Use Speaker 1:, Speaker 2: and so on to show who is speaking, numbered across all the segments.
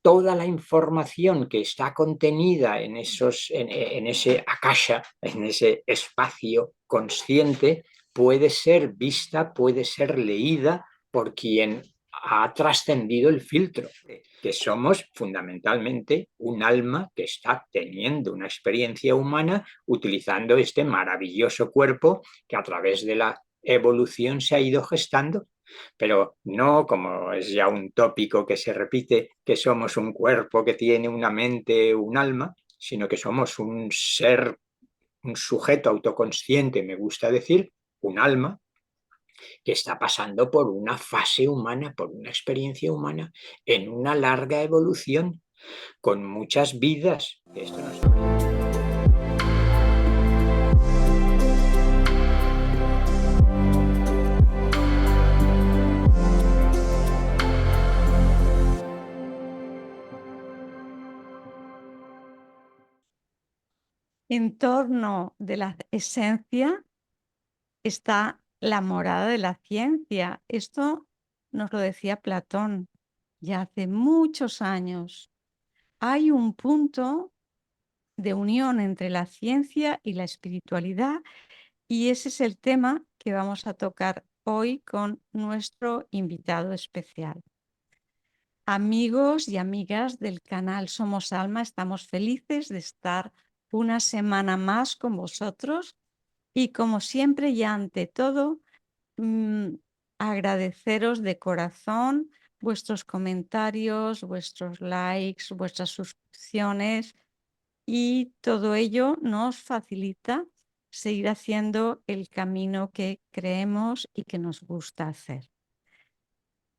Speaker 1: toda la información que está contenida en ese akasha, en ese espacio consciente, puede ser vista, puede ser leída por quien ha trascendido el filtro, que somos fundamentalmente un alma que está teniendo una experiencia humana utilizando este maravilloso cuerpo que a través de la evolución se ha ido gestando, pero no como es ya un tópico que se repite, que somos un cuerpo que tiene una mente, un alma, sino que somos un ser, un sujeto autoconsciente, me gusta decir, un alma, que está pasando por una fase humana, por una experiencia humana, en una larga evolución, con muchas vidas. Esto no es...
Speaker 2: En torno de la esencia está la morada de la ciencia. Esto nos lo decía Platón ya hace muchos años. Hay un punto de unión entre la ciencia y la espiritualidad y ese es el tema que vamos a tocar hoy con nuestro invitado especial. Amigos y amigas del canal Somos Alma, estamos felices de estar una semana más con vosotros y como siempre y ante todo, agradeceros de corazón vuestros comentarios, vuestros likes, vuestras suscripciones y todo ello nos facilita seguir haciendo el camino que creemos y que nos gusta hacer.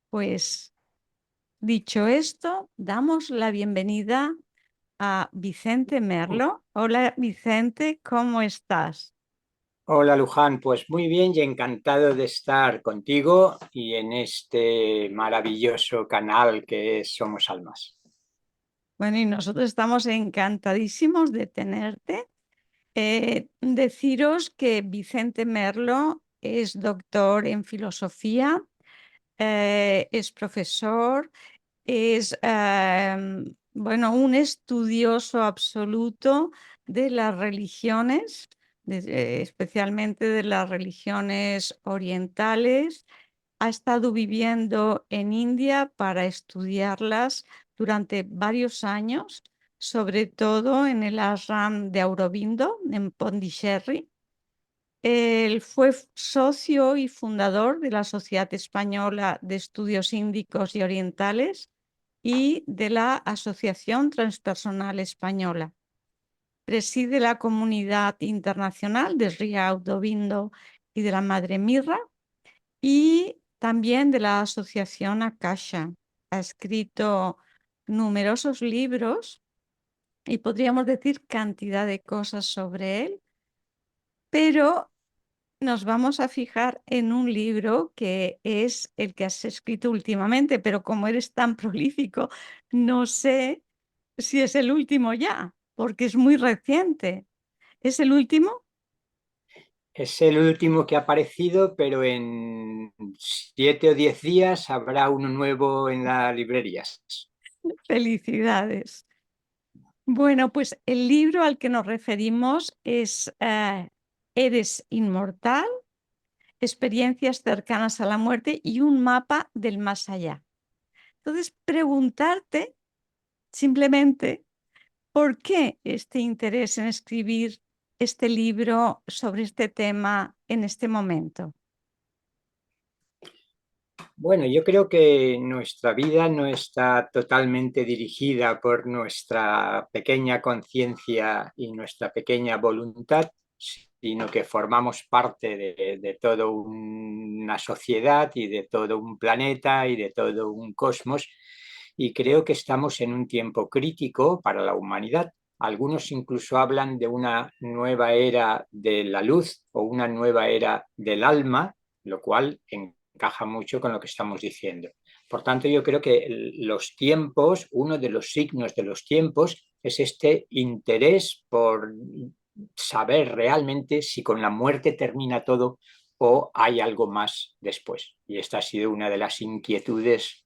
Speaker 2: Pues dicho esto, damos la bienvenida a Vicente Merlo. Hola Vicente, ¿cómo estás?
Speaker 1: Hola Luján, pues muy bien y encantado de estar contigo y en este maravilloso canal que es Somos Almas.
Speaker 2: Bueno, y nosotros estamos encantadísimos de tenerte. Deciros que Vicente Merlo es doctor en filosofía, es profesor, es bueno, un estudioso absoluto de las religiones, especialmente de las religiones orientales. Ha estado viviendo en India para estudiarlas durante varios años, sobre todo en el ashram de Aurobindo, en Pondicherry. Él fue socio y fundador de la Sociedad Española de Estudios Índicos y Orientales y de la Asociación Transpersonal Española. Preside la Comunidad Internacional de Sri Aurobindo y de la Madre Mirra y también de la Asociación Akasha. Ha escrito numerosos libros y podríamos decir cantidad de cosas sobre él, pero nos vamos a fijar en un libro que es el que has escrito últimamente, pero como eres tan prolífico, no sé si es el último ya, porque es muy reciente. ¿Es el último?
Speaker 1: Es el último que ha aparecido, pero en 7 o 10 días habrá uno nuevo en las librerías.
Speaker 2: Felicidades. Bueno, pues el libro al que nos referimos es Eres inmortal, experiencias cercanas a la muerte y un mapa del más allá. Entonces, preguntarte simplemente por qué este interés en escribir este libro sobre este tema en este momento.
Speaker 1: Bueno, yo creo que nuestra vida no está totalmente dirigida por nuestra pequeña conciencia y nuestra pequeña voluntad, sino que formamos parte de toda una sociedad y de todo un planeta y de todo un cosmos. Y creo que estamos en un tiempo crítico para la humanidad. Algunos incluso hablan de una nueva era de la luz o una nueva era del alma, lo cual encaja mucho con lo que estamos diciendo. Por tanto, yo creo que los tiempos, uno de los signos de los tiempos es este interés por saber realmente si con la muerte termina todo o hay algo más después. Y esta ha sido una de las inquietudes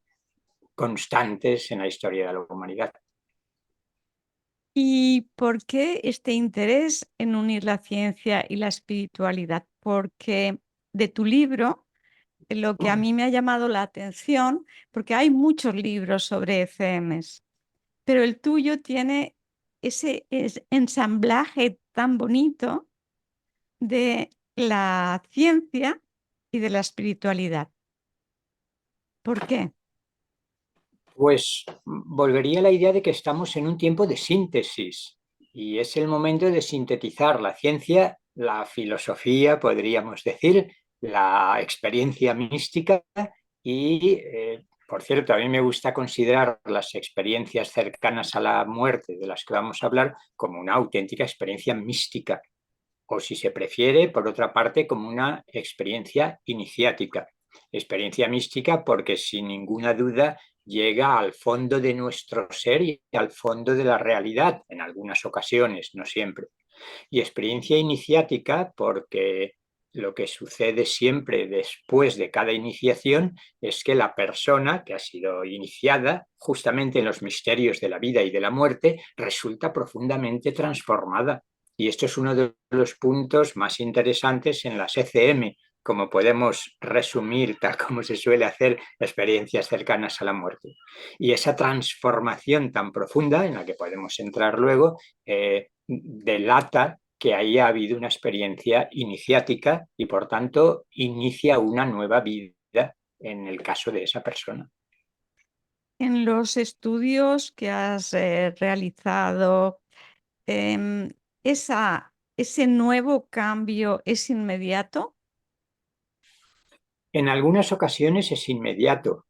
Speaker 1: constantes en la historia de la humanidad.
Speaker 2: ¿Y por qué este interés en unir la ciencia y la espiritualidad? Porque de tu libro, lo que a mí me ha llamado la atención, porque hay muchos libros sobre ECMs, pero el tuyo tiene ese ensamblaje tan bonito de la ciencia y de la espiritualidad. ¿Por qué?
Speaker 1: Pues volvería a la idea de que estamos en un tiempo de síntesis y es el momento de sintetizar la ciencia, la filosofía, podríamos decir, la experiencia mística y, por cierto, a mí me gusta considerar las experiencias cercanas a la muerte de las que vamos a hablar como una auténtica experiencia mística o, si se prefiere, por otra parte, como una experiencia iniciática. Experiencia mística porque sin ninguna duda llega al fondo de nuestro ser y al fondo de la realidad, en algunas ocasiones, no siempre. Y experiencia iniciática porque lo que sucede siempre después de cada iniciación es que la persona que ha sido iniciada justamente en los misterios de la vida y de la muerte resulta profundamente transformada. Y esto es uno de los puntos más interesantes en las ECM, como podemos resumir, tal como se suele hacer, experiencias cercanas a la muerte. Y esa transformación tan profunda, en la que podemos entrar luego, delata que ahí ha habido una experiencia iniciática y por tanto inicia una nueva vida en el caso de esa persona.
Speaker 2: En los estudios que has realizado, em, ese nuevo cambio es inmediato.
Speaker 1: En algunas ocasiones es inmediato,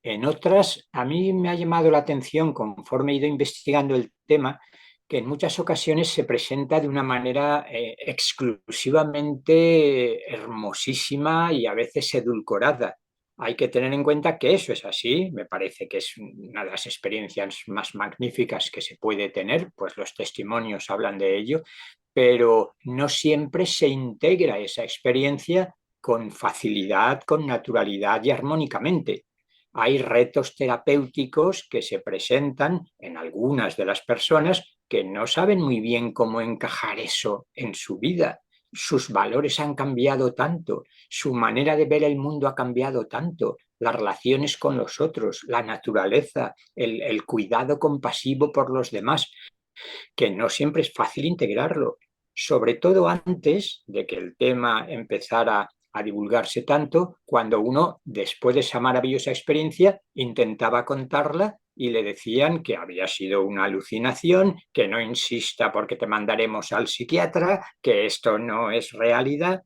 Speaker 1: en otras a mí me ha llamado la atención conforme he ido investigando el tema que en muchas ocasiones se presenta de una manera exclusivamente hermosísima y a veces edulcorada. Hay que tener en cuenta que eso es así, me parece que es una de las experiencias más magníficas que se puede tener, pues los testimonios hablan de ello, pero no siempre se integra esa experiencia con facilidad, con naturalidad y armónicamente. Hay retos terapéuticos que se presentan en algunas de las personas que no saben muy bien cómo encajar eso en su vida. Sus valores han cambiado tanto, su manera de ver el mundo ha cambiado tanto, las relaciones con los otros, la naturaleza, el cuidado compasivo por los demás, que no siempre es fácil integrarlo, sobre todo antes de que el tema empezara a divulgarse tanto, cuando uno, después de esa maravillosa experiencia, intentaba contarla y le decían que había sido una alucinación, que no insista porque te mandaremos al psiquiatra, que esto no es realidad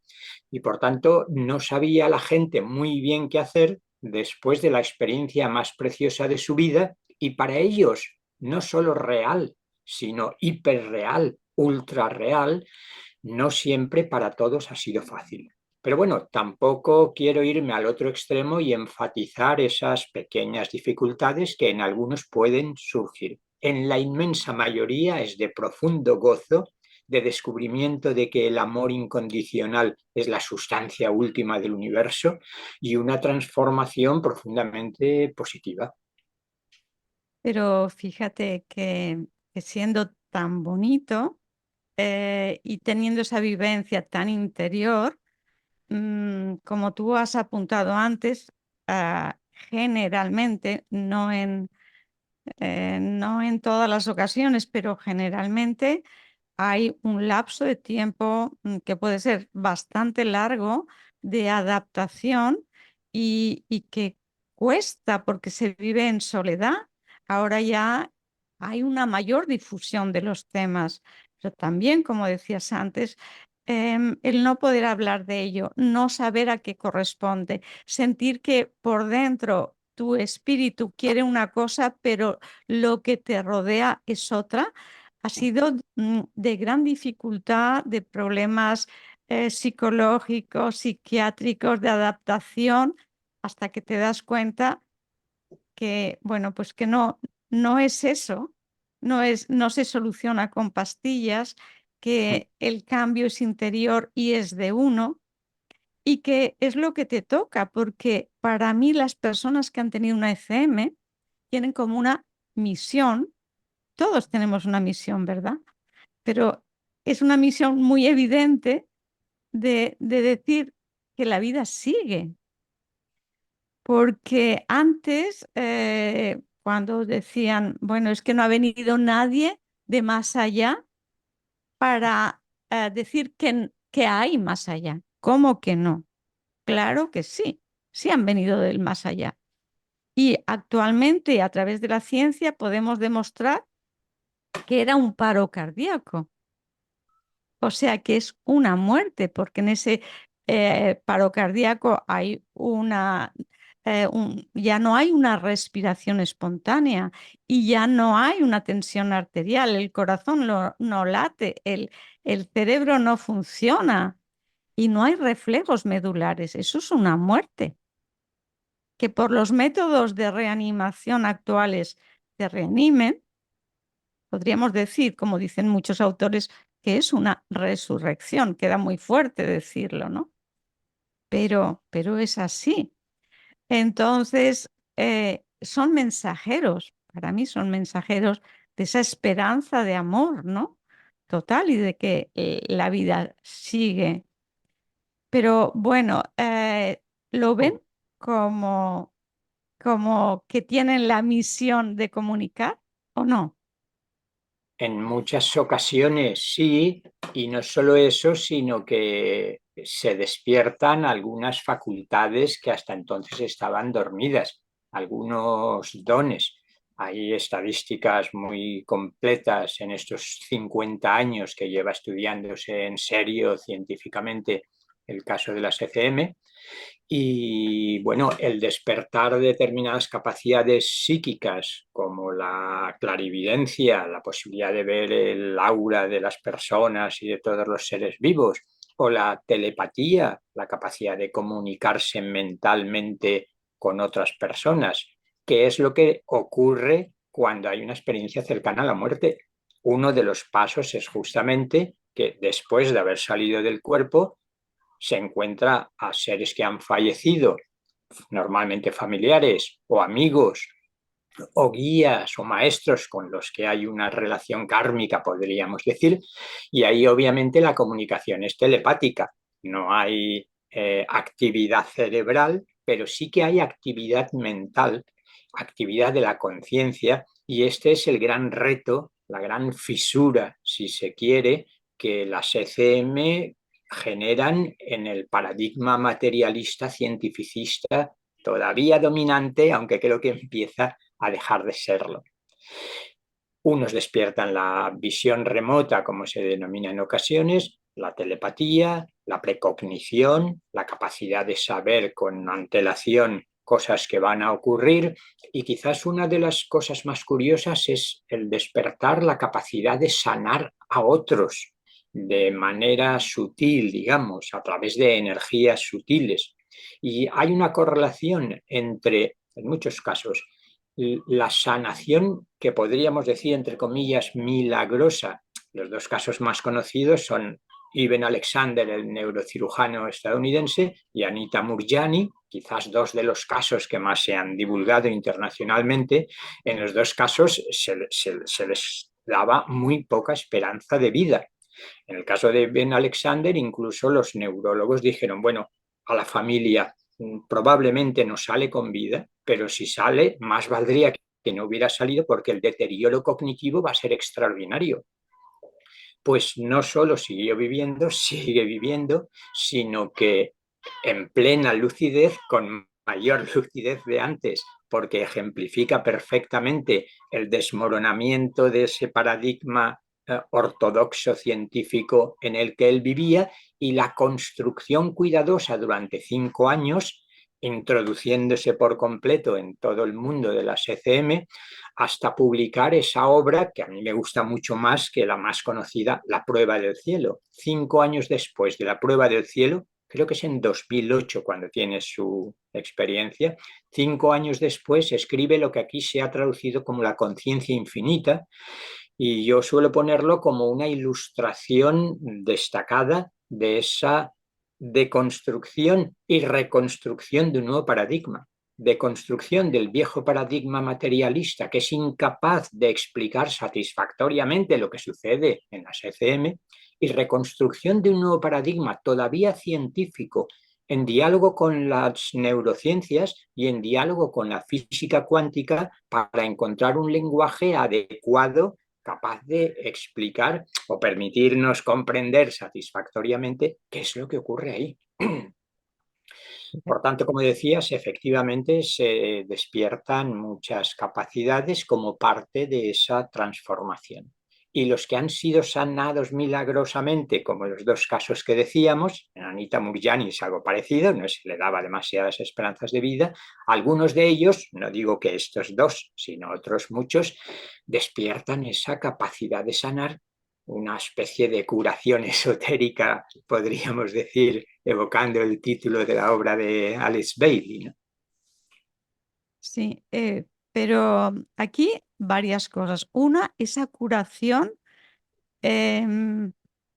Speaker 1: y por tanto no sabía la gente muy bien qué hacer después de la experiencia más preciosa de su vida y para ellos no solo real, sino hiperreal, ultra real, no siempre para todos ha sido fácil. Pero bueno, tampoco quiero irme al otro extremo y enfatizar esas pequeñas dificultades que en algunos pueden surgir. En la inmensa mayoría es de profundo gozo, de descubrimiento de que el amor incondicional es la sustancia última del universo y una transformación profundamente positiva.
Speaker 2: Pero fíjate que siendo tan bonito y teniendo esa vivencia tan interior, como tú has apuntado antes, generalmente, no en todas las ocasiones, pero generalmente hay un lapso de tiempo que puede ser bastante largo de adaptación y que cuesta porque se vive en soledad. Ahora ya hay una mayor difusión de los temas, pero también, como decías antes, el no poder hablar de ello, no saber a qué corresponde, sentir que por dentro tu espíritu quiere una cosa, pero lo que te rodea es otra, ha sido de gran dificultad, de problemas psicológicos, psiquiátricos, de adaptación, hasta que te das cuenta que, bueno, pues que no es eso, no se soluciona con pastillas, que el cambio es interior y es de uno, y que es lo que te toca, porque para mí las personas que han tenido una ECM tienen como una misión. Todos tenemos una misión, ¿verdad? Pero es una misión muy evidente de decir que la vida sigue. Porque antes, cuando decían, bueno, es que no ha venido nadie de más allá para decir que hay más allá. ¿Cómo que no? Claro que sí, sí han venido del más allá. Y actualmente, a través de la ciencia, podemos demostrar que era un paro cardíaco. O sea que es una muerte, porque en ese paro cardíaco hay ya no hay una respiración espontánea y ya no hay una tensión arterial, el corazón no late, el cerebro no funciona y no hay reflejos medulares. Eso es una muerte. Que por los métodos de reanimación actuales se reanimen, podríamos decir, como dicen muchos autores, que es una resurrección. Queda muy fuerte decirlo, ¿no? Pero es así. Entonces, son mensajeros, para mí son mensajeros de esa esperanza de amor, ¿no? Total, y de que la vida sigue. Pero bueno, lo ven como, como que tienen la misión de comunicar o no.
Speaker 1: En muchas ocasiones sí, y no solo eso, sino que se despiertan algunas facultades que hasta entonces estaban dormidas, algunos dones. Hay estadísticas muy completas en estos 50 años que lleva estudiándose en serio científicamente el caso de las ECM. Y bueno, el despertar de determinadas capacidades psíquicas, como la clarividencia, la posibilidad de ver el aura de las personas y de todos los seres vivos, o la telepatía, la capacidad de comunicarse mentalmente con otras personas, que es lo que ocurre cuando hay una experiencia cercana a la muerte. Uno de los pasos es justamente que después de haber salido del cuerpo, se encuentra a seres que han fallecido, normalmente familiares o amigos o guías o maestros con los que hay una relación kármica, podríamos decir, y ahí obviamente la comunicación es telepática, no hay actividad cerebral, pero sí que hay actividad mental, actividad de la conciencia, y este es el gran reto, la gran fisura, si se quiere, que las ECM generan en el paradigma materialista cientificista todavía dominante, aunque creo que empieza a dejar de serlo. Unos despiertan la visión remota, como se denomina en ocasiones, la telepatía, la precognición, la capacidad de saber con antelación cosas que van a ocurrir, y quizás una de las cosas más curiosas es el despertar la capacidad de sanar a otros de manera sutil, digamos, a través de energías sutiles. Y hay una correlación entre, en muchos casos, la sanación que podríamos decir, entre comillas, milagrosa. Los dos casos más conocidos son Iben Alexander, el neurocirujano estadounidense, y Anita Moorjani, quizás dos de los casos que más se han divulgado internacionalmente. En los dos casos se les daba muy poca esperanza de vida. En el caso de Ben Alexander, incluso los neurólogos dijeron, bueno, a la familia probablemente no sale con vida, pero si sale, más valdría que no hubiera salido porque el deterioro cognitivo va a ser extraordinario. Pues no solo siguió viviendo, sigue viviendo, sino que en plena lucidez, con mayor lucidez de antes, porque ejemplifica perfectamente el desmoronamiento de ese paradigma ortodoxo científico en el que él vivía y la construcción cuidadosa durante 5 años, introduciéndose por completo en todo el mundo de las ECM, hasta publicar esa obra que a mí me gusta mucho más que la más conocida, La prueba del cielo. 5 años después de La prueba del cielo, creo que es en 2008 cuando tiene su experiencia, 5 años después escribe lo que aquí se ha traducido como la conciencia infinita, y yo suelo ponerlo como una ilustración destacada de esa deconstrucción y reconstrucción de un nuevo paradigma. de construcción del viejo paradigma materialista, que es incapaz de explicar satisfactoriamente lo que sucede en las ECM, y reconstrucción de un nuevo paradigma todavía científico, en diálogo con las neurociencias y en diálogo con la física cuántica, para encontrar un lenguaje adecuado capaz de explicar o permitirnos comprender satisfactoriamente qué es lo que ocurre ahí. Por tanto, como decías, efectivamente se despiertan muchas capacidades como parte de esa transformación. Y los que han sido sanados milagrosamente, como los dos casos que decíamos, en Anita Murjani es algo parecido, no se le daba demasiadas esperanzas de vida, algunos de ellos, no digo que estos dos, sino otros muchos, despiertan esa capacidad de sanar, una especie de curación esotérica, podríamos decir, evocando el título de la obra de Alice Bailey, ¿no?
Speaker 2: Sí, pero aquí varias cosas. Una, esa curación em,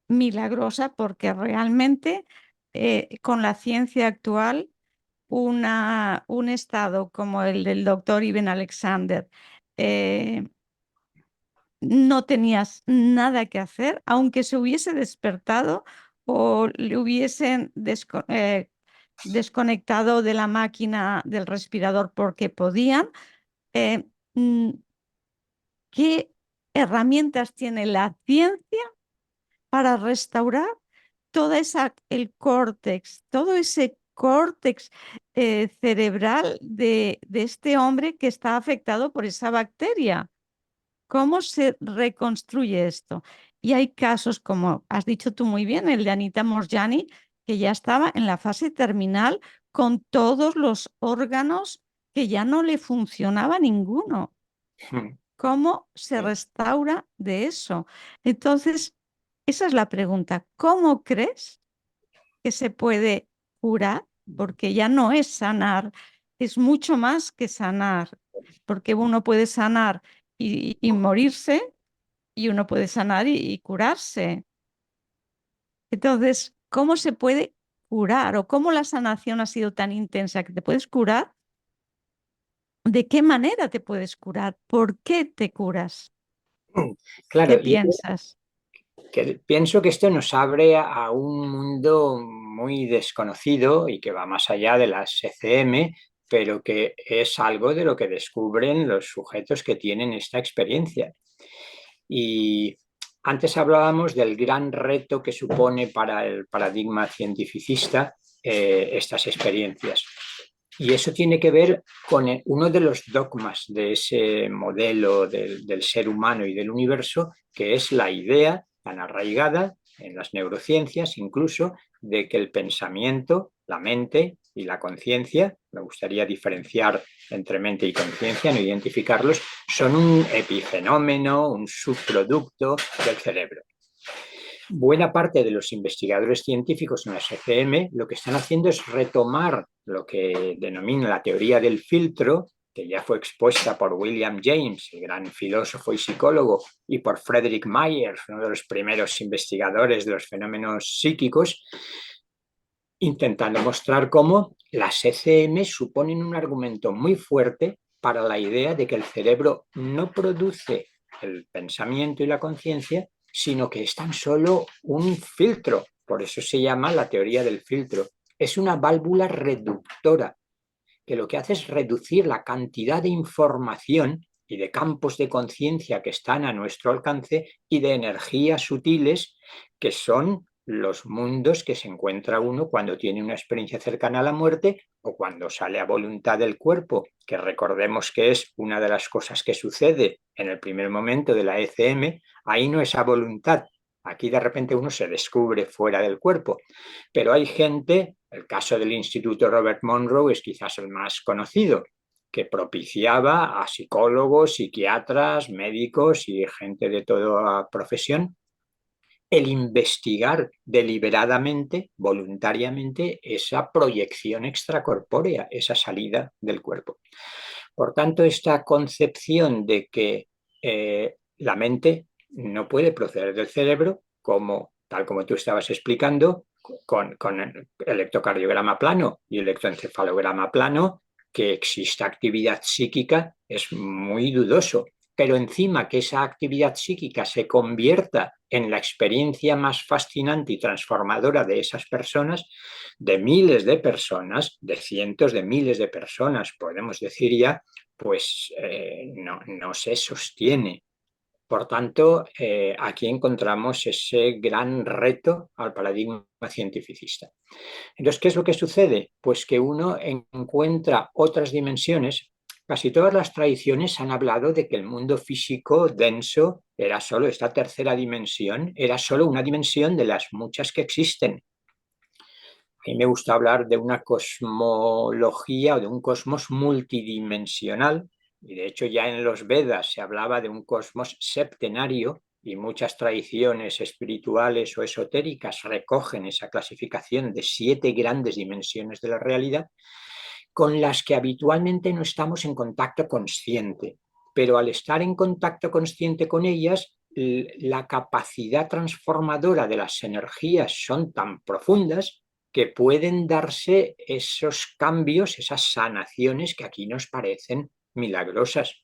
Speaker 2: milagrosa, porque realmente con la ciencia actual, un estado como el del doctor Iben Alexander, eh, no tenías nada que hacer, aunque se hubiese despertado o le hubiesen desconectado de la máquina del respirador porque podían. eh, mm, ¿Qué herramientas tiene la ciencia para restaurar el córtex, todo ese córtex cerebral de este hombre que está afectado por esa bacteria? ¿Cómo se reconstruye esto? Y hay casos, como has dicho tú muy bien, el de Anita Moorjani, que ya estaba en la fase terminal con todos los órganos que ya no le funcionaba ninguno. ¿Cómo se restaura de eso? Entonces, esa es la pregunta. ¿Cómo crees que se puede curar? Porque ya no es sanar, es mucho más que sanar, porque uno puede sanar y morirse y uno puede sanar y curarse. Entonces, ¿cómo se puede curar o cómo la sanación ha sido tan intensa que te puedes curar? ¿De qué manera te puedes curar? ¿Por qué te curas?
Speaker 1: Claro,
Speaker 2: ¿Qué
Speaker 1: yo
Speaker 2: piensas?
Speaker 1: pienso que esto nos abre a un mundo muy desconocido y que va más allá de las ECM, pero que es algo de lo que descubren los sujetos que tienen esta experiencia. Y antes hablábamos del gran reto que supone para el paradigma cientificista estas experiencias. Y eso tiene que ver con uno de los dogmas de ese modelo del ser humano y del universo, que es la idea tan arraigada en las neurociencias incluso, de que el pensamiento, la mente y la conciencia, me gustaría diferenciar entre mente y conciencia, no identificarlos, son un epifenómeno, un subproducto del cerebro. Buena parte de los investigadores científicos en las ECM lo que están haciendo es retomar lo que denomina la teoría del filtro, que ya fue expuesta por William James, el gran filósofo y psicólogo, y por Frederick Myers, uno de los primeros investigadores de los fenómenos psíquicos, intentando mostrar cómo las ECM suponen un argumento muy fuerte para la idea de que el cerebro no produce el pensamiento y la conciencia, sino que es tan solo un filtro. Por eso se llama la teoría del filtro. Es una válvula reductora que lo que hace es reducir la cantidad de información y de campos de conciencia que están a nuestro alcance y de energías sutiles que son los mundos que se encuentra uno cuando tiene una experiencia cercana a la muerte o cuando sale a voluntad del cuerpo, que recordemos que es una de las cosas que sucede en el primer momento de la ECM. Ahí no es a voluntad, aquí de repente uno se descubre fuera del cuerpo, pero hay gente, el caso del Instituto Robert Monroe es quizás el más conocido, que propiciaba a psicólogos, psiquiatras, médicos y gente de toda profesión el investigar deliberadamente, voluntariamente, esa proyección extracorpórea, esa salida del cuerpo. Por tanto, esta concepción de que la mente no puede proceder del cerebro, como, tal como tú estabas explicando, con el electrocardiograma plano y el electroencefalograma plano, que exista actividad psíquica es muy dudoso, pero encima que esa actividad psíquica se convierta en la experiencia más fascinante y transformadora de esas personas, de miles de personas, de cientos de miles de personas, podemos decir ya, pues no se sostiene. Por tanto, aquí encontramos ese gran reto al paradigma cientificista. Entonces, ¿qué es lo que sucede? Pues que uno encuentra otras dimensiones. Casi todas las tradiciones han hablado de que el mundo físico denso era solo esta tercera dimensión, era solo una dimensión de las muchas que existen. A mí me gusta hablar de una cosmología o de un cosmos multidimensional, y de hecho ya en los Vedas se hablaba de un cosmos septenario, y muchas tradiciones espirituales o esotéricas recogen esa clasificación de 7 grandes dimensiones de la realidad, con las que habitualmente no estamos en contacto consciente. Pero al estar en contacto consciente con ellas, la capacidad transformadora de las energías son tan profundas que pueden darse esos cambios, esas sanaciones que aquí nos parecen milagrosas.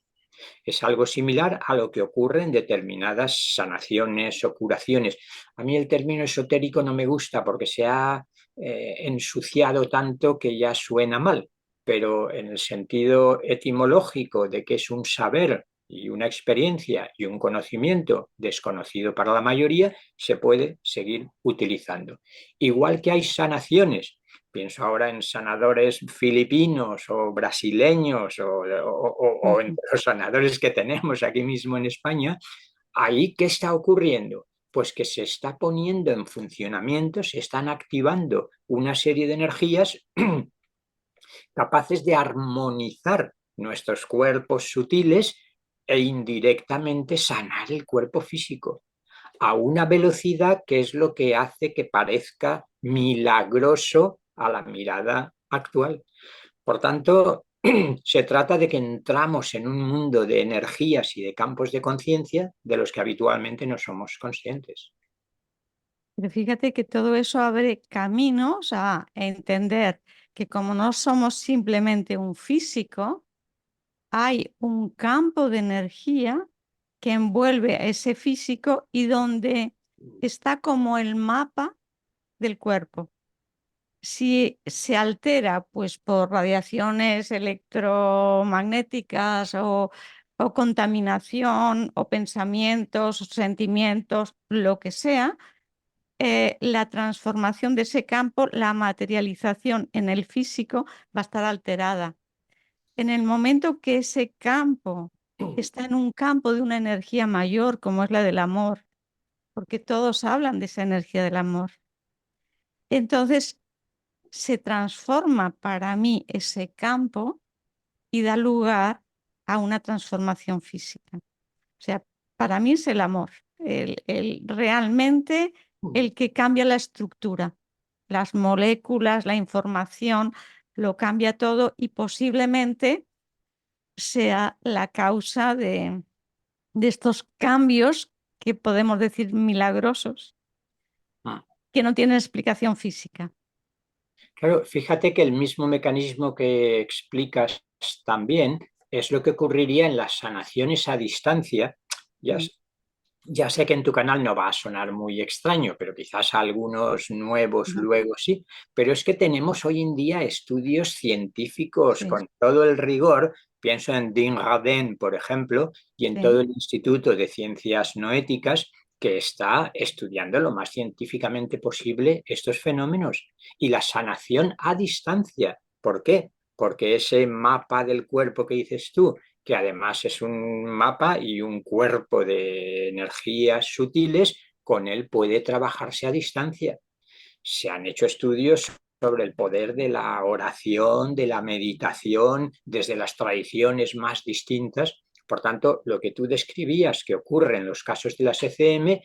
Speaker 1: Es algo similar a lo que ocurre en determinadas sanaciones o curaciones. A mí el término esotérico no me gusta porque se ha ensuciado tanto que ya suena mal, pero en el sentido etimológico de que es un saber y una experiencia y un conocimiento desconocido para la mayoría, se puede seguir utilizando. Igual que hay sanaciones, pienso ahora en sanadores filipinos o brasileños o
Speaker 2: Ujú.
Speaker 1: entre los sanadores que tenemos aquí mismo en España, ahí ¿qué está ocurriendo? Pues que se está poniendo en funcionamiento, se están activando una serie de energías capaces de armonizar nuestros cuerpos sutiles e indirectamente sanar el cuerpo físico a una velocidad que es lo que hace que parezca milagroso a la mirada actual. Por tanto, se trata de que entramos en un mundo de energías y de campos de conciencia de los que habitualmente no somos conscientes.
Speaker 2: Pero fíjate que todo eso abre caminos a entender que como no somos simplemente un físico, hay un campo de energía que envuelve a ese físico y donde está como el mapa del cuerpo. Si se altera pues por radiaciones electromagnéticas o contaminación o pensamientos o sentimientos, lo que sea, la transformación de ese campo, la materialización en el físico va a estar alterada. En el momento que ese campo está en un campo de una energía mayor, como es la del amor, porque todos hablan de esa energía del amor, entonces se transforma para mí ese campo y da lugar a una transformación física. O sea, para mí es el amor, realmente el que cambia la estructura, las moléculas, la información, lo cambia todo y posiblemente sea la causa de estos cambios que podemos decir milagrosos, que no tienen explicación física.
Speaker 1: Claro, fíjate que el mismo mecanismo que explicas también es lo que ocurriría en las sanaciones a distancia. Ya,
Speaker 2: Mm.
Speaker 1: ya sé que en tu canal no va a sonar muy extraño, pero quizás a algunos nuevos
Speaker 2: Ajá.
Speaker 1: luego sí. Pero es que tenemos hoy en día estudios científicos
Speaker 2: Sí,
Speaker 1: con todo el rigor. Pienso en Dean Radin, por ejemplo, y en
Speaker 2: sí.
Speaker 1: todo el Instituto de Ciencias No Éticas, que está estudiando lo más científicamente posible estos fenómenos y la sanación a distancia. ¿Por qué? Porque ese mapa del cuerpo que dices tú, que además es un mapa y un cuerpo de energías sutiles, con él puede trabajarse a distancia. Se han hecho estudios sobre el poder de la oración, de la meditación, desde las tradiciones más distintas. Por tanto, lo que tú describías que ocurre en los casos de las ECM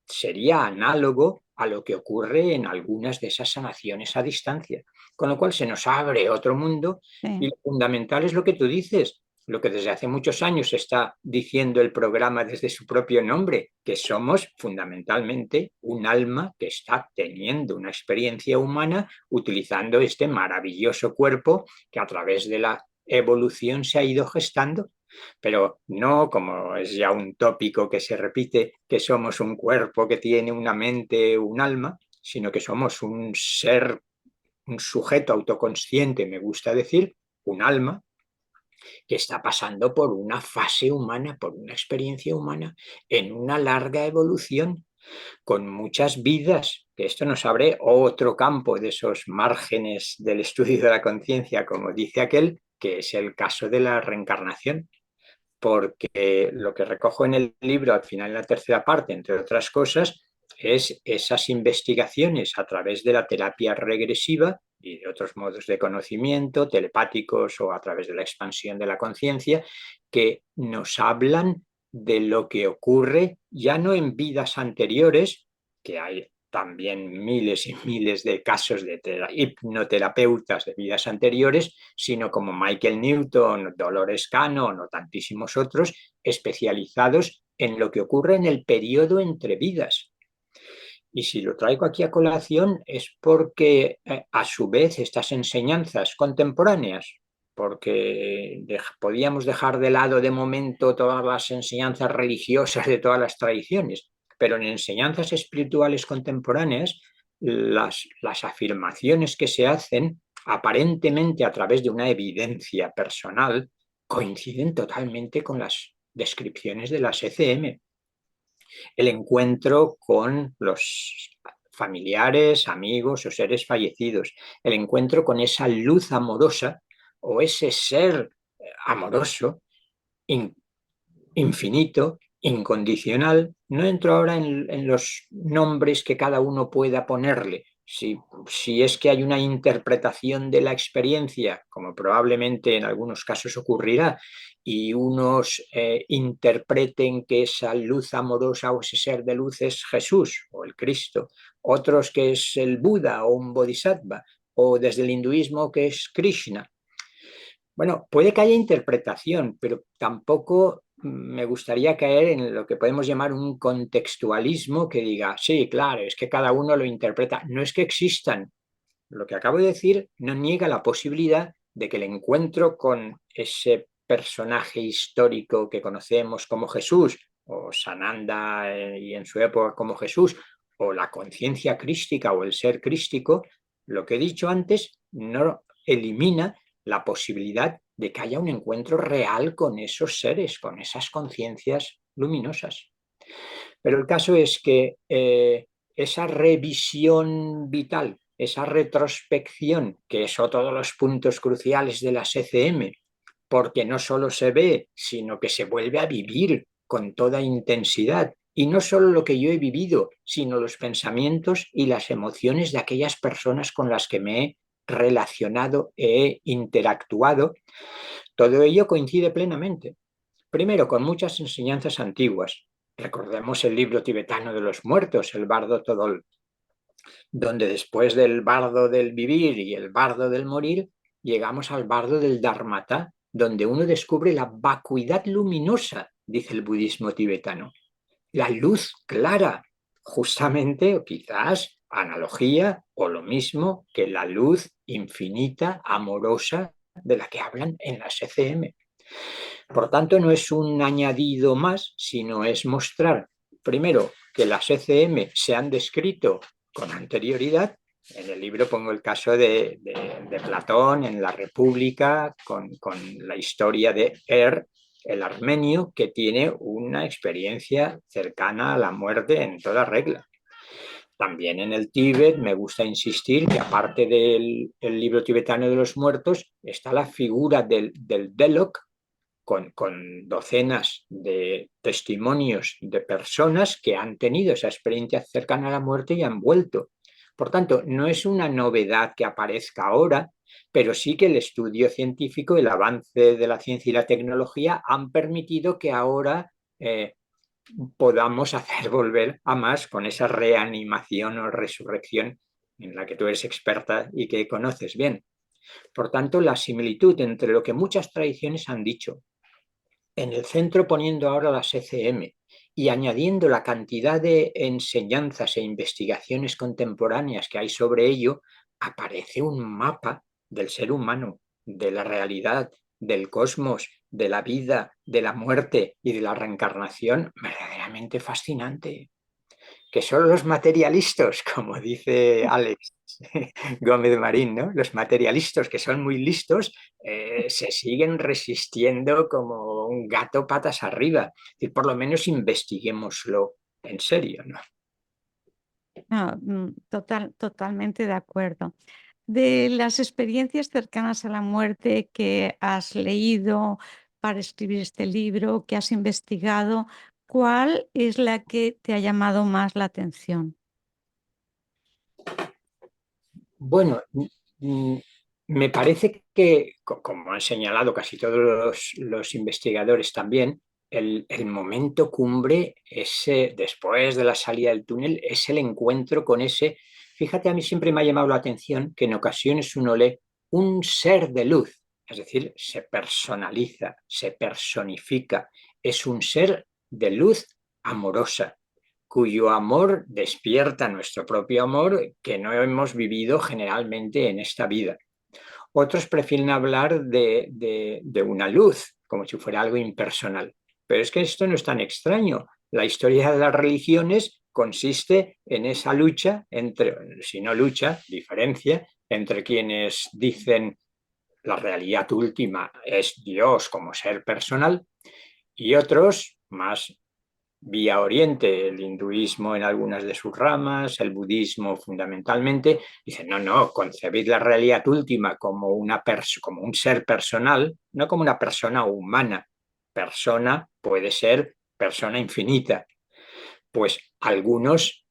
Speaker 1: sería análogo a lo que ocurre en algunas de esas sanaciones a distancia. Con lo cual se nos abre otro mundo y
Speaker 2: Sí.
Speaker 1: lo fundamental es lo que tú dices, lo que desde hace muchos años está diciendo el programa desde su propio nombre, que somos fundamentalmente un alma que está teniendo una experiencia humana utilizando este maravilloso cuerpo que a través de la evolución se ha ido gestando, pero no como es ya un tópico que se repite, que somos un cuerpo que tiene una mente, un alma, sino que somos un ser, un sujeto autoconsciente, me gusta decir, un alma, que está pasando por una fase humana, por una experiencia humana, en una larga evolución, con muchas vidas, que esto nos abre otro campo de esos márgenes del estudio de la conciencia, como dice aquel, que es el caso de la reencarnación, porque lo que recojo en el libro, al final en la tercera parte, entre otras cosas, es esas investigaciones a través de la terapia regresiva y de otros modos de conocimiento, telepáticos o a través de la expansión de la conciencia, que nos hablan de lo que ocurre ya no en vidas anteriores, que hay también miles y miles de casos de hipnoterapeutas de vidas anteriores, sino como Michael Newton, Dolores Cannon o tantísimos otros especializados en lo que ocurre en el periodo entre vidas. Y si lo traigo aquí a colación es porque a su vez estas enseñanzas contemporáneas, porque podíamos dejar de lado de momento todas las enseñanzas religiosas de todas las tradiciones, pero en enseñanzas espirituales contemporáneas las afirmaciones que se hacen aparentemente a través de una evidencia personal coinciden totalmente con las descripciones de las ECM. El encuentro con los familiares, amigos o seres fallecidos, el encuentro con esa luz amorosa o ese ser amoroso, infinito, incondicional. No entro ahora en los nombres que cada uno pueda ponerle. Si es que hay una interpretación de la experiencia, como probablemente en algunos casos ocurrirá, y unos interpreten que esa luz amorosa o ese ser de luz es Jesús o el Cristo, otros que es el Buda o un Bodhisattva, o desde el hinduismo que es Krishna. Bueno, puede que haya interpretación, pero tampoco me gustaría caer en lo que podemos llamar un contextualismo que diga, sí, claro, es que cada uno lo interpreta. No es que existan. Lo que acabo de decir no niega la posibilidad de que el encuentro con ese personaje histórico que conocemos como Jesús, o Sananda y en su época como Jesús, o la conciencia crística o el ser crístico, lo que he dicho antes no elimina la posibilidad de que haya un encuentro real con esos seres, con esas conciencias luminosas. Pero el caso es que esa revisión vital, esa retrospección, que es otro de los puntos cruciales de las ECM, porque no solo se ve, sino que se vuelve a vivir con toda intensidad. Y no solo lo que yo he vivido, sino los pensamientos y las emociones de aquellas personas con las que me he relacionado, he interactuado. Todo ello coincide plenamente. Primero, con muchas enseñanzas antiguas. Recordemos el libro tibetano de los muertos, el Bardo Todol, donde después del bardo del vivir y el bardo del morir, llegamos al bardo del Dharmata, donde uno descubre la vacuidad luminosa, dice el budismo tibetano, la luz clara, justamente o quizás analogía o lo mismo que la luz infinita, amorosa de la que hablan en las ECM. Por tanto, no es un añadido más, sino es mostrar, primero, que las ECM se han descrito con anterioridad. En el libro pongo el caso de Platón en la República, con la historia de el armenio, que tiene una experiencia cercana a la muerte en toda regla. También en el Tíbet me gusta insistir que aparte del libro tibetano de los muertos, está la figura del Delok, con docenas de testimonios de personas que han tenido esa experiencia cercana a la muerte y han vuelto. Por tanto, no es una novedad que aparezca ahora, pero sí que el estudio científico, el avance de la ciencia y la tecnología han permitido que ahora podamos hacer volver a más con esa reanimación o resurrección en la que tú eres experta y que conoces bien. Por tanto, la similitud entre lo que muchas tradiciones han dicho en el centro poniendo ahora las ECM y añadiendo la cantidad de enseñanzas e investigaciones contemporáneas que hay sobre ello, aparece un mapa del ser humano, de la realidad, del cosmos, de la vida, de la muerte y de la reencarnación verdaderamente fascinante. Que son los materialistas, como dice Alex Gómez Marín, ¿no? Los materialistas que son muy listos se siguen resistiendo como un gato patas arriba. Y por lo menos investiguémoslo en serio, ¿no?
Speaker 2: No, totalmente de acuerdo. De las experiencias cercanas a la muerte que has leído para escribir este libro, que has investigado, ¿cuál es la que te ha llamado más la atención?
Speaker 1: Bueno, me parece que, como han señalado casi todos los investigadores también, el momento cumbre, ese, después de la salida del túnel, es el encuentro con ese. Fíjate, a mí siempre me ha llamado la atención que en ocasiones uno lee un ser de luz, es decir, se personaliza, se personifica, es un ser de luz amorosa cuyo amor despierta nuestro propio amor que no hemos vivido generalmente en esta vida. Otros prefieren hablar de una luz, como si fuera algo impersonal. Pero es que esto no es tan extraño. La historia de las religiones consiste en esa lucha entre, si no lucha, diferencia entre quienes dicen la realidad última es Dios como ser personal y otros más vía Oriente, el hinduismo en algunas de sus ramas, el budismo fundamentalmente, dicen, no, no, concebid la realidad última como, como un ser personal, no como una persona humana. Persona puede ser persona infinita. Pues algunos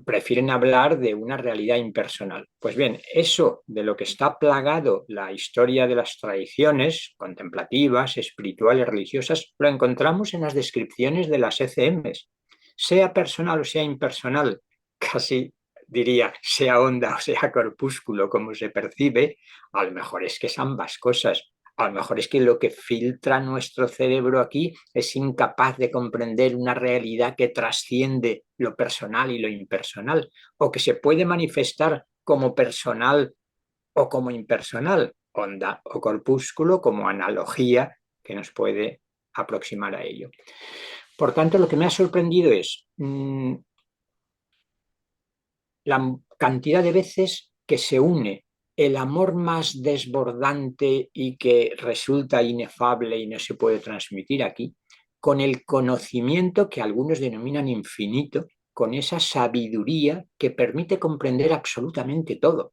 Speaker 1: prefieren hablar de una realidad impersonal. Pues bien, eso de lo que está plagado la historia de las tradiciones contemplativas, espirituales, religiosas, lo encontramos en las descripciones de las ECMs, sea personal o sea impersonal, casi diría, sea onda o sea corpúsculo, como se percibe, a lo mejor es que es ambas cosas. A lo mejor es que lo que filtra nuestro cerebro aquí es incapaz de comprender una realidad que trasciende lo personal y lo impersonal, o que se puede manifestar como personal o como impersonal, onda o corpúsculo como analogía que nos puede aproximar a ello. Por tanto, lo que me ha sorprendido es la cantidad de veces que se une el amor más desbordante y que resulta inefable y no se puede transmitir aquí, con el conocimiento que algunos denominan infinito, con esa sabiduría que permite comprender absolutamente todo.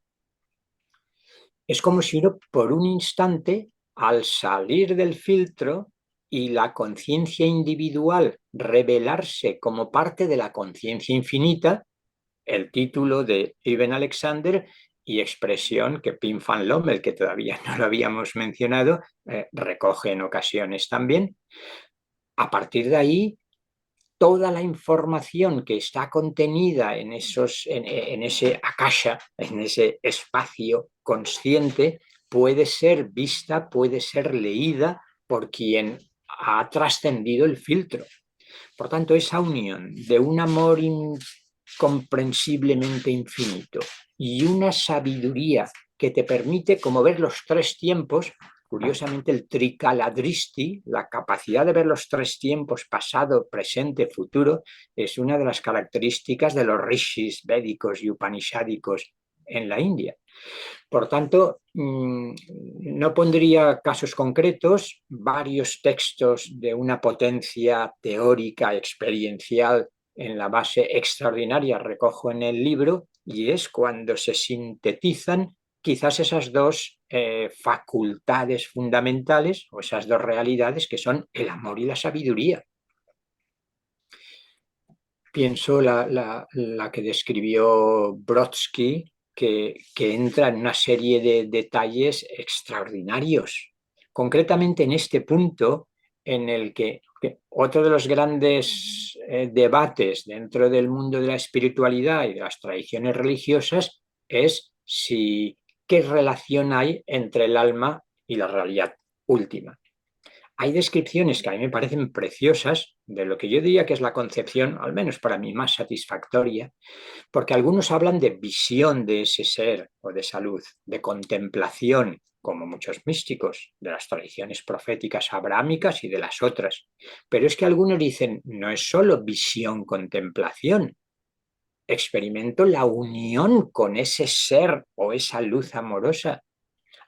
Speaker 1: Es como si uno, por un instante, al salir del filtro y la conciencia individual revelarse como parte de la conciencia infinita, el título de Ibn Alexander y expresión que Pim van Lommel, que todavía no lo habíamos mencionado, recoge en ocasiones también. A partir de ahí, toda la información que está contenida en ese akasha, en ese espacio consciente, puede ser vista, puede ser leída por quien ha trascendido el filtro. Por tanto, esa unión de un amor incomprensiblemente infinito y una sabiduría que te permite como ver los tres tiempos, curiosamente el trikaladristi, la capacidad de ver los tres tiempos, pasado, presente, futuro, es una de las características de los rishis védicos y upanishádicos en la India. Por tanto, no pondría casos concretos, varios textos de una potencia teórica, experiencial, en la base extraordinaria recojo en el libro, y es cuando se sintetizan quizás esas dos facultades fundamentales o esas dos realidades que son el amor y la sabiduría. Pienso la que describió Brodsky, que entra en una serie de detalles extraordinarios. Concretamente en este punto en el que otro de los grandes debates dentro del mundo de la espiritualidad y de las tradiciones religiosas es si qué relación hay entre el alma y la realidad última. hay descripciones que a mí me parecen preciosas de lo que yo diría que es la concepción, al menos para mí, más satisfactoria, porque algunos hablan de visión de ese ser o de esa luz, de contemplación, como muchos místicos, de las tradiciones proféticas abrahámicas y de las otras. Pero es que algunos dicen, no es solo visión, contemplación, experimento la unión con ese ser o esa luz amorosa.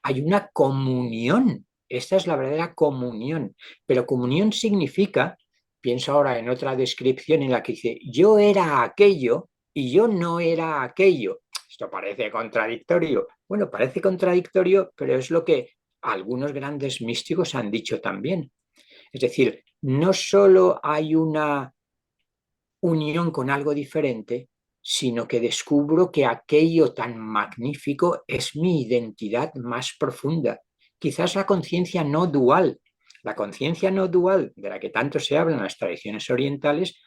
Speaker 1: Hay una comunión. Esta es la verdadera comunión. Pero comunión significa, pienso ahora en otra descripción en la que dice, yo era aquello y yo no era aquello. Esto parece contradictorio. Bueno, parece contradictorio, pero es lo que algunos grandes místicos han dicho también. Es decir, no solo hay una unión con algo diferente, sino que descubro que aquello tan magnífico es mi identidad más profunda. Quizás la conciencia no dual, la conciencia no dual de la que tanto se habla en las tradiciones orientales,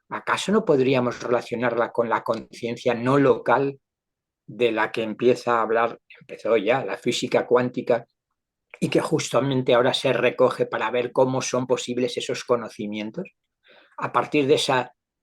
Speaker 1: ¿acaso no podríamos relacionarla con la conciencia no local de la que empieza a hablar, empezó ya la física cuántica y que justamente ahora se recoge para ver cómo son posibles esos conocimientos? A partir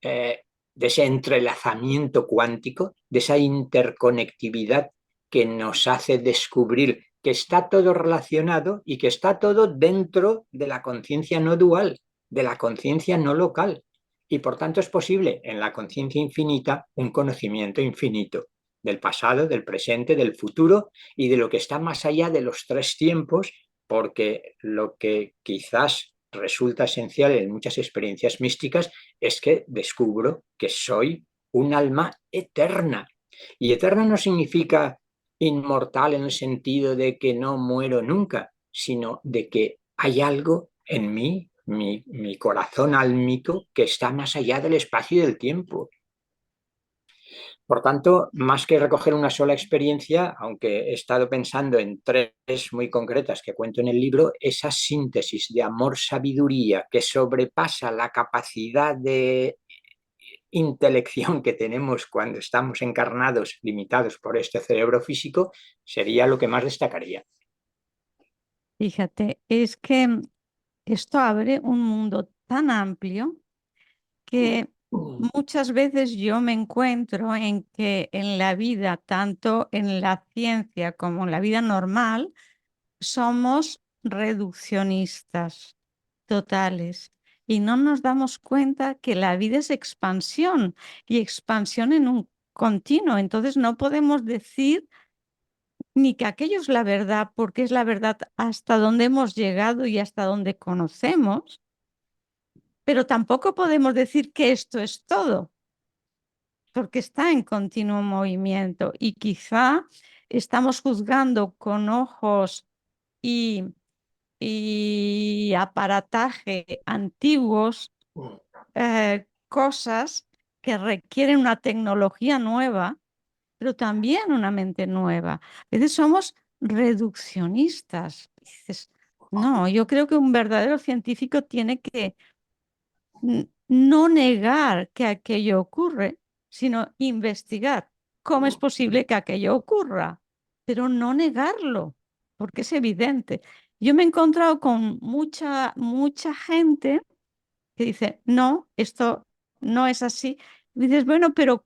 Speaker 1: eh, de ese entrelazamiento cuántico, de esa interconectividad que nos hace descubrir que está todo relacionado y que está todo dentro de la conciencia no dual, de la conciencia no local. Y por tanto es posible en la conciencia infinita un conocimiento infinito del pasado, del presente, del futuro y de lo que está más allá de los tres tiempos, porque lo que quizás resulta esencial en muchas experiencias místicas es que descubro que soy un alma eterna. Y eterna no significa inmortal en el sentido de que no muero nunca, sino de que hay algo en mí, mi corazón álmico, que está más allá del espacio y del tiempo. Por tanto, más que recoger una sola experiencia, aunque he estado pensando en tres muy concretas que cuento en el libro, esa síntesis de amor-sabiduría que sobrepasa la capacidad de intelección que tenemos cuando estamos encarnados, limitados por este cerebro físico, sería lo que más destacaría.
Speaker 2: Fíjate, es que esto abre un mundo tan amplio que muchas veces yo me encuentro en que en la vida, tanto en la ciencia como en la vida normal, somos reduccionistas totales y no nos damos cuenta que la vida es expansión y expansión en un continuo. Entonces no podemos decir ni que aquello es la verdad, porque es la verdad hasta donde hemos llegado y hasta donde conocemos, pero tampoco podemos decir que esto es todo, porque está en continuo movimiento y quizá estamos juzgando con ojos y, y aparataje antiguos cosas que requieren una tecnología nueva, pero también una mente nueva. A veces somos reduccionistas. Dices, no, yo creo que un verdadero científico tiene que no negar que aquello ocurre, sino investigar cómo es posible que aquello ocurra, pero no negarlo, porque es evidente. Yo me he encontrado con mucha gente que dice, no, esto no es así. Y dices, bueno, pero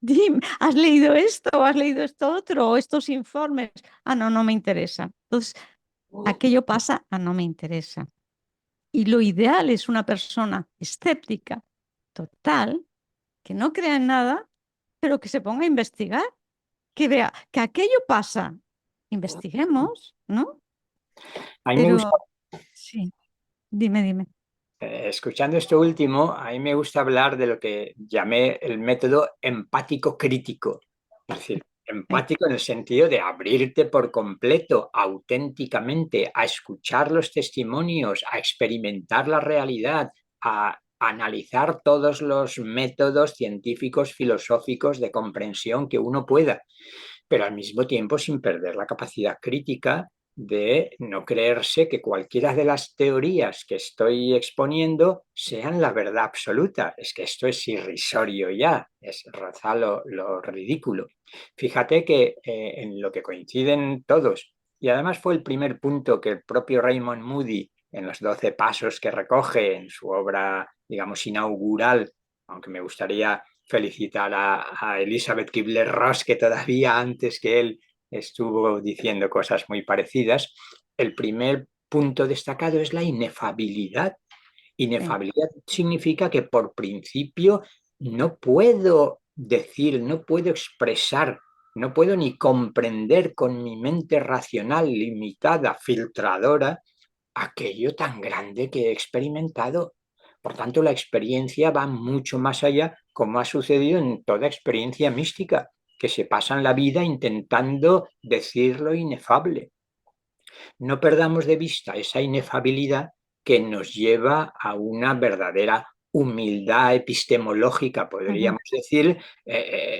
Speaker 2: dime, ¿has leído esto o has leído esto otro o estos informes? Ah, no, no me interesa. Entonces, aquello pasa, ah, no me interesa. Y lo ideal es una persona escéptica, total, que no crea en nada, pero que se ponga a investigar, que vea que aquello pasa. Investiguemos, ¿no?
Speaker 1: A mí me gusta,
Speaker 2: Pero sí, dime.
Speaker 1: escuchando esto último, a mí me gusta hablar de lo que llamé el método empático crítico. Es decir, empático en el sentido de abrirte por completo, auténticamente, a escuchar los testimonios, a experimentar la realidad, a analizar todos los métodos científicos, filosóficos de comprensión que uno pueda, pero al mismo tiempo sin perder la capacidad crítica de no creerse que cualquiera de las teorías que estoy exponiendo sean la verdad absoluta. Es que esto es irrisorio ya, es rozar lo ridículo. Fíjate que en lo que coinciden todos, y además fue el primer punto que el propio Raymond Moody en los 12 pasos que recoge en su obra, digamos, inaugural, aunque me gustaría felicitar a Elizabeth Kubler-Ross, que todavía antes que él estuvo diciendo cosas muy parecidas. El primer punto destacado es la inefabilidad.
Speaker 2: sí.
Speaker 1: Inefabilidad significa que por principio no puedo decir, no puedo expresar, no puedo ni comprender con mi mente racional, limitada, filtradora, aquello tan grande que he experimentado. Por tanto, la experiencia va mucho más allá, como ha sucedido en toda experiencia mística, que se pasan la vida intentando decir lo inefable. No perdamos de vista esa inefabilidad que nos lleva a una verdadera humildad epistemológica,
Speaker 2: Ujú.
Speaker 1: podríamos decir,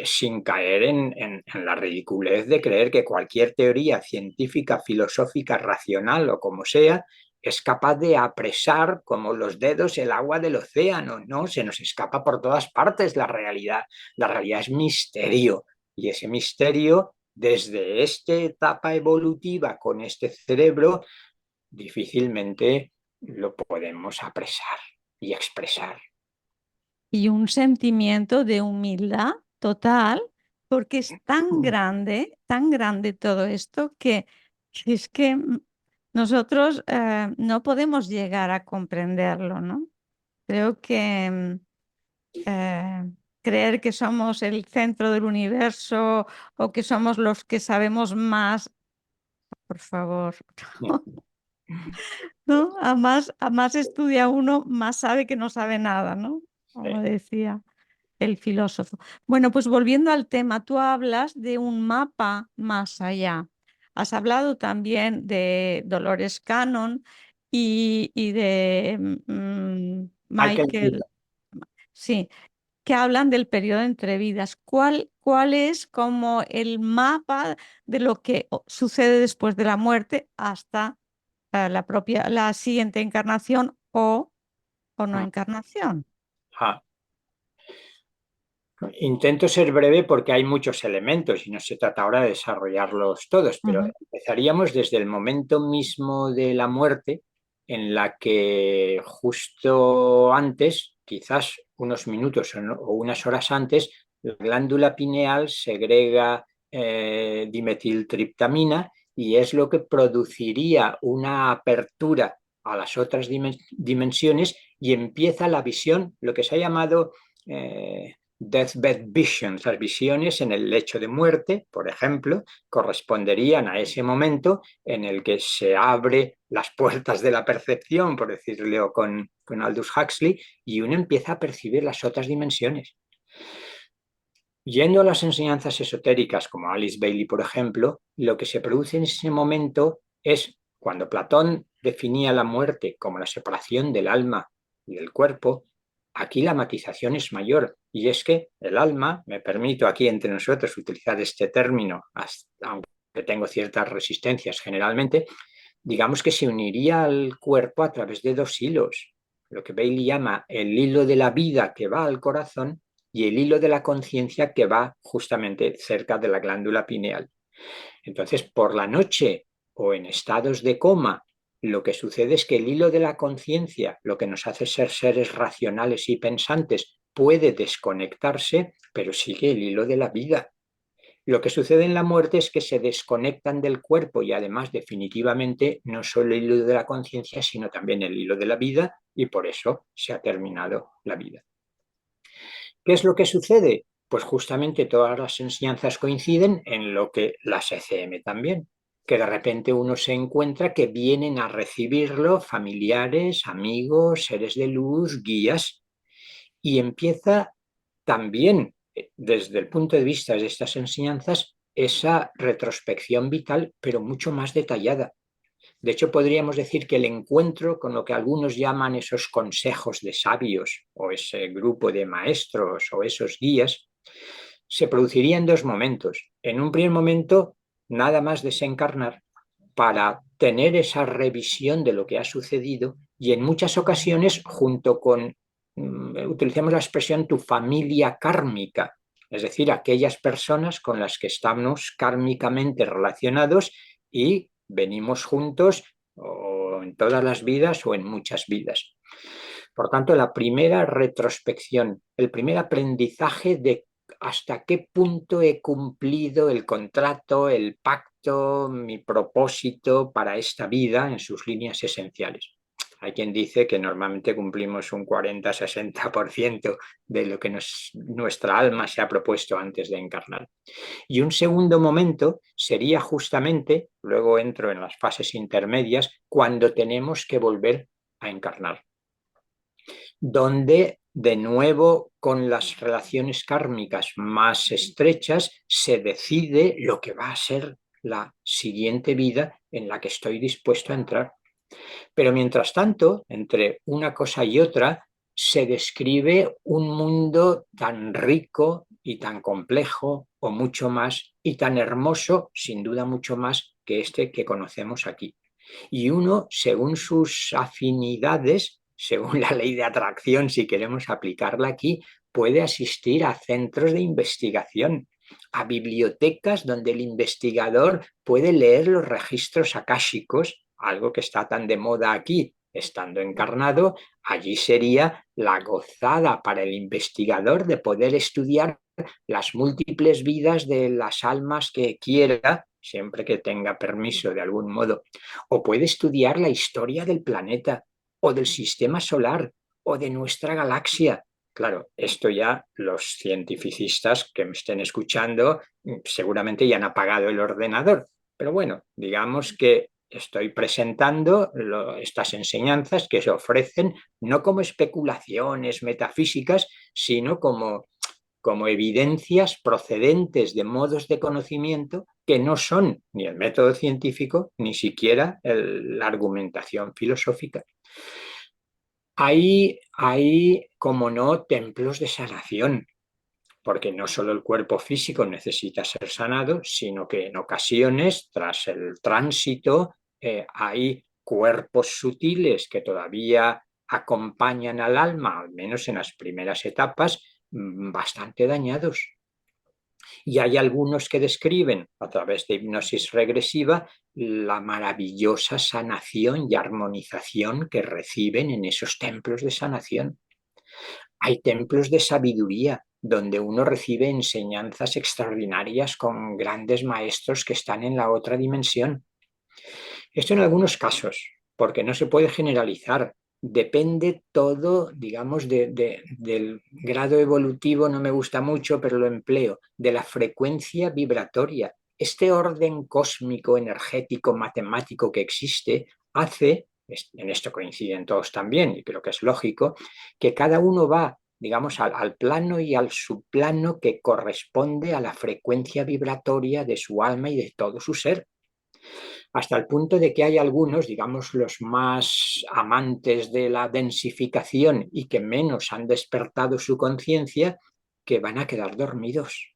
Speaker 1: sin caer en la ridiculez de creer que cualquier teoría científica, filosófica, racional o como sea, es capaz de apresar como los dedos el agua del océano. No, se nos escapa por todas partes la realidad. La realidad es misterio y ese misterio desde esta etapa evolutiva con este cerebro, difícilmente lo podemos apresar y expresar.
Speaker 2: Y un sentimiento de humildad total, porque es tan grande todo esto que es que nosotros no podemos llegar a comprenderlo, ¿no? Creo que eh, creer que somos el centro del universo o que somos los que sabemos más, por favor, ¿no? A más estudia uno, más sabe que no sabe nada, ¿no? Como decía el filósofo. Bueno, pues volviendo al tema, tú hablas de un mapa más allá. Has hablado también de Dolores Cannon y de
Speaker 1: Michael
Speaker 2: Michael,
Speaker 1: Newton.
Speaker 2: sí, que hablan del periodo entre vidas. ¿Cuál es como el mapa de lo que sucede después de la muerte hasta la siguiente encarnación o no encarnación?
Speaker 1: Ah, intento ser breve porque hay muchos elementos y no se trata ahora de desarrollarlos todos, pero
Speaker 2: Ujú.
Speaker 1: empezaríamos desde el momento mismo de la muerte, en la que justo antes, quizás unos minutos o unas horas antes, la glándula pineal segrega dimetiltriptamina y es lo que produciría una apertura a las otras dimensiones y empieza la visión, lo que se ha llamado deathbed visions, las visiones en el lecho de muerte, por ejemplo, corresponderían a ese momento en el que se abre las puertas de la percepción, por decirlo con Aldous Huxley, y uno empieza a percibir las otras dimensiones. Yendo a las enseñanzas esotéricas como Alice Bailey, por ejemplo, lo que se produce en ese momento es cuando Platón definía la muerte como la separación del alma y del cuerpo, aquí la matización es mayor y es que el alma, me permito aquí entre nosotros utilizar este término, aunque tengo ciertas resistencias generalmente, digamos que se uniría al cuerpo a través de dos hilos, lo que Bailey llama el hilo de la vida que va al corazón y el hilo de la conciencia que va justamente cerca de la glándula pineal. Entonces, por la noche o en estados de coma, lo que sucede es que el hilo de la conciencia, lo que nos hace ser seres racionales y pensantes, puede desconectarse, pero sigue el hilo de la vida. Lo que sucede en la muerte es que se desconectan del cuerpo y además definitivamente no solo el hilo de la conciencia, sino también el hilo de la vida y por eso se ha terminado la vida. ¿Qué es lo que sucede? Pues justamente todas las enseñanzas coinciden en lo que las ECM también, que de repente uno se encuentra que vienen a recibirlo familiares, amigos, seres de luz, guías, y empieza también desde el punto de vista de estas enseñanzas esa retrospección vital, pero mucho más detallada. De hecho, podríamos decir que el encuentro con lo que algunos llaman esos consejos de sabios o ese grupo de maestros o esos guías se produciría en dos momentos. En un primer momento, nada más desencarnar para tener esa revisión de lo que ha sucedido y en muchas ocasiones junto con, utilicemos la expresión, tu familia kármica, es decir, aquellas personas con las que estamos kármicamente relacionados y venimos juntos o en todas las vidas o en muchas vidas. Por tanto, la primera retrospección, el primer aprendizaje de hasta qué punto he cumplido el contrato, el pacto, mi propósito para esta vida en sus líneas esenciales. Hay quien dice que normalmente cumplimos un 40-60% de lo que nuestra alma se ha propuesto antes de encarnar. Y un segundo momento sería justamente, luego entro en las fases intermedias, cuando tenemos que volver a encarnar, donde de nuevo con las relaciones kármicas más estrechas se decide lo que va a ser la siguiente vida en la que estoy dispuesto a entrar. Pero mientras tanto, entre una cosa y otra, se describe un mundo tan rico y tan complejo, o mucho más, y tan hermoso, sin duda mucho más, que este que conocemos aquí. Y uno, según sus afinidades, según la ley de atracción, si queremos aplicarla aquí, puede asistir a centros de investigación, a bibliotecas donde el investigador puede leer los registros akáshicos, algo que está tan de moda aquí, estando encarnado. Allí sería la gozada para el investigador de poder estudiar las múltiples vidas de las almas que quiera, siempre que tenga permiso de algún modo. O puede estudiar la historia del planeta, o del sistema solar, o de nuestra galaxia. Claro, esto ya los cientificistas que me estén escuchando seguramente ya han apagado el ordenador. Pero bueno, digamos que estoy presentando estas enseñanzas que se ofrecen no como especulaciones metafísicas, sino como evidencias procedentes de modos de conocimiento que no son ni el método científico ni siquiera la argumentación filosófica. Hay, como no, templos de sanación, porque no solo el cuerpo físico necesita ser sanado, sino que en ocasiones, tras el tránsito, hay cuerpos sutiles que todavía acompañan al alma, al menos en las primeras etapas, bastante dañados. Y hay algunos que describen a través de hipnosis regresiva la maravillosa sanación y armonización que reciben en esos templos de sanación. Hay templos de sabiduría donde uno recibe enseñanzas extraordinarias con grandes maestros que están en la otra dimensión. Esto en algunos casos, porque no se puede generalizar. Depende todo, digamos, del grado evolutivo, no me gusta mucho, pero lo empleo, de la frecuencia vibratoria. Este orden cósmico, energético, matemático que existe, hace, en esto coinciden todos también, y creo que es lógico, que cada uno va, digamos, al plano y al subplano que corresponde a la frecuencia vibratoria de su alma y de todo su ser, hasta el punto de que hay algunos, digamos, los más amantes de la densificación y que menos han despertado su conciencia, que van a quedar dormidos.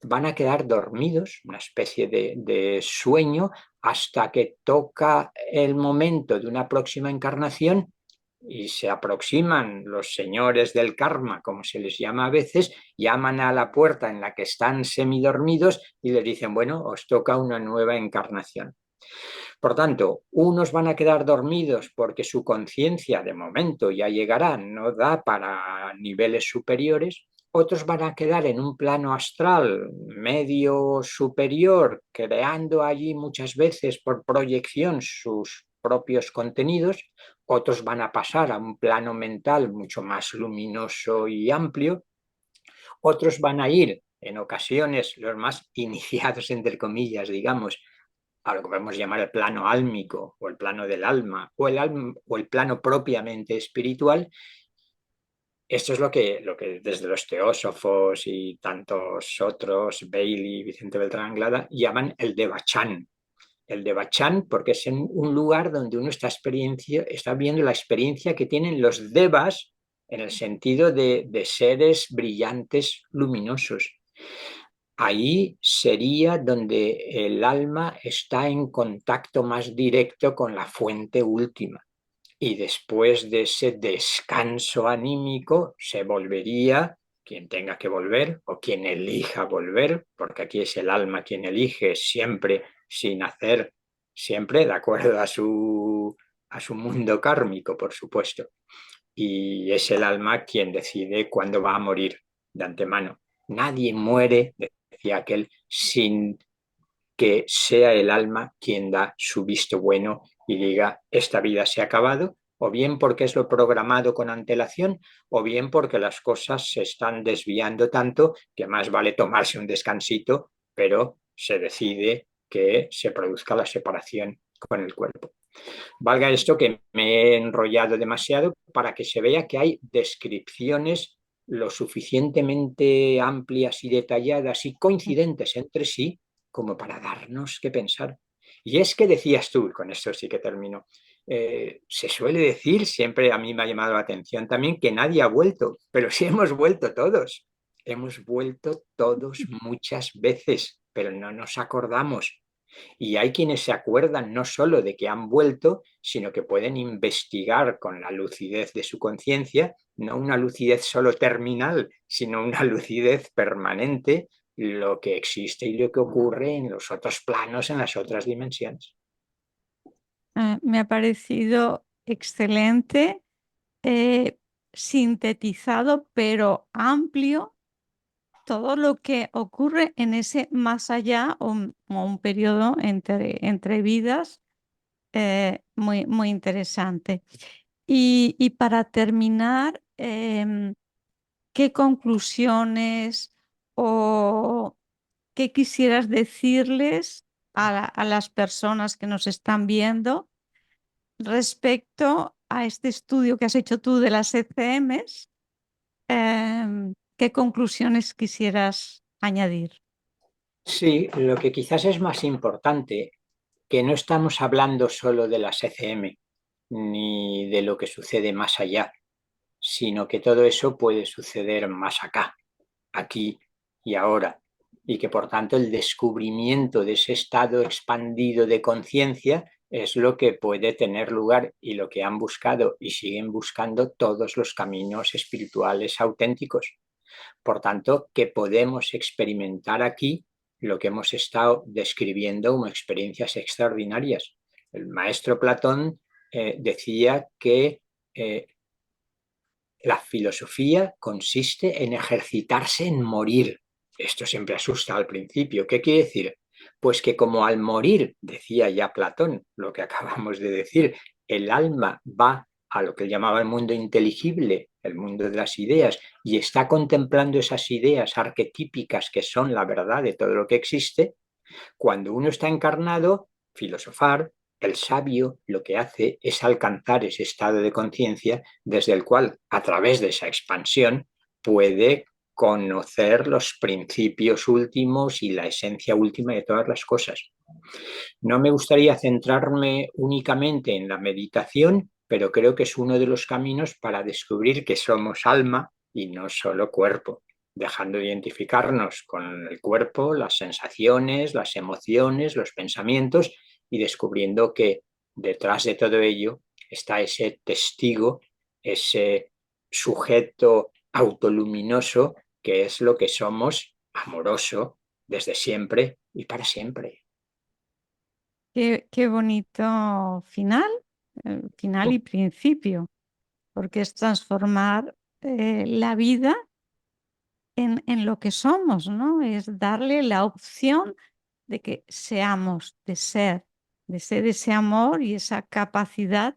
Speaker 1: Van a quedar dormidos, una especie de sueño, hasta que toca el momento de una próxima encarnación y se aproximan los señores del karma, como se les llama a veces, llaman a la puerta en la que están semidormidos y les dicen, bueno, os toca una nueva encarnación. Por tanto, unos van a quedar dormidos porque su conciencia de momento ya llegará, no da para niveles superiores, otros van a quedar en un plano astral medio superior, creando allí muchas veces por proyección sus propios contenidos, otros van a pasar a un plano mental mucho más luminoso y amplio, otros van a ir en ocasiones, los más iniciados entre comillas, digamos, a lo que podemos llamar el plano álmico o el plano del alma o el plano propiamente espiritual. Esto es lo que desde los teósofos y tantos otros, Bailey, Vicente Beltrán Anglada, llaman el Devachan. El Devachan porque es en un lugar donde uno está viendo la experiencia que tienen los devas en el sentido de seres brillantes, luminosos. Ahí sería donde el alma está en contacto más directo con la fuente última. Y después de ese descanso anímico se volvería, quien tenga que volver o quien elija volver, porque aquí es el alma quien elige siempre sin hacer, siempre de acuerdo a su a su mundo kármico, por supuesto. Y es el alma quien decide cuándo va a morir de antemano. Nadie muere, decía aquel, sin que sea el alma quien da su visto bueno y diga, esta vida se ha acabado, o bien porque es lo programado con antelación, o bien porque las cosas se están desviando tanto que más vale tomarse un descansito, pero se decide que se produzca la separación con el cuerpo. Valga esto que me he enrollado demasiado para que se vea que hay descripciones lo suficientemente amplias y detalladas y coincidentes entre sí como para darnos que pensar. Y es que decías tú, y con esto sí que termino, se suele decir, siempre a mí me ha llamado la atención también, que nadie ha vuelto, pero sí hemos vuelto todos. Hemos vuelto todos muchas veces, pero no nos acordamos. Y hay quienes se acuerdan no solo de que han vuelto, sino que pueden investigar con la lucidez de su conciencia, no una lucidez solo terminal, sino una lucidez permanente, lo que existe y lo que ocurre en los otros planos, en las otras dimensiones.
Speaker 2: Me ha parecido excelente, eh, sintetizado, pero amplio, todo lo que ocurre en ese más allá o un periodo entre vidas, muy, muy interesante. Y para terminar, ¿qué conclusiones o qué quisieras decirles a las personas que nos están viendo respecto a este estudio que has hecho tú de las ECMs? ¿Qué conclusiones quisieras añadir?
Speaker 1: Sí, lo que quizás es más importante, que no estamos hablando solo de las ECM ni de lo que sucede más allá, sino que todo eso puede suceder más acá, aquí y ahora, y que por tanto el descubrimiento de ese estado expandido de conciencia es lo que puede tener lugar y lo que han buscado y siguen buscando todos los caminos espirituales auténticos. Por tanto, que podemos experimentar aquí lo que hemos estado describiendo como experiencias extraordinarias. El maestro Platón decía que la filosofía consiste en ejercitarse en morir. Esto siempre asusta al principio. ¿Qué quiere decir? Pues que como al morir, decía ya Platón, lo que acabamos de decir, el alma va a lo que él llamaba el mundo inteligible, el mundo de las ideas, y está contemplando esas ideas arquetípicas que son la verdad de todo lo que existe, cuando uno está encarnado, filosofar, el sabio lo que hace es alcanzar ese estado de conciencia desde el cual, a través de esa expansión, puede conocer los principios últimos y la esencia última de todas las cosas. No me gustaría centrarme únicamente en la meditación, pero creo que es uno de los caminos para descubrir que somos alma y no solo cuerpo, dejando de identificarnos con el cuerpo, las sensaciones, las emociones, los pensamientos y descubriendo que detrás de todo ello está ese testigo, ese sujeto autoluminoso que es lo que somos, amoroso, desde siempre y para siempre.
Speaker 2: Qué bonito final, final y principio, porque es transformar la vida en lo que somos, ¿no? Es darle la opción de que seamos, de ser ese amor y esa capacidad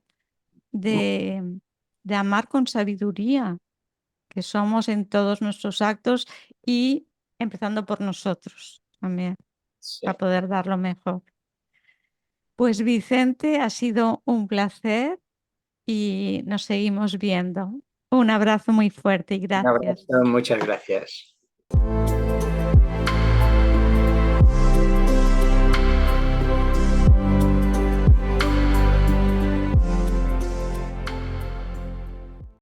Speaker 2: de, de amar con sabiduría, que somos en todos nuestros actos y empezando por nosotros también,
Speaker 1: Sí.
Speaker 2: para poder dar lo mejor. Pues Vicente, ha sido un placer y nos seguimos viendo. Un abrazo muy fuerte y
Speaker 1: Un
Speaker 2: gracias.
Speaker 1: abrazo, muchas gracias.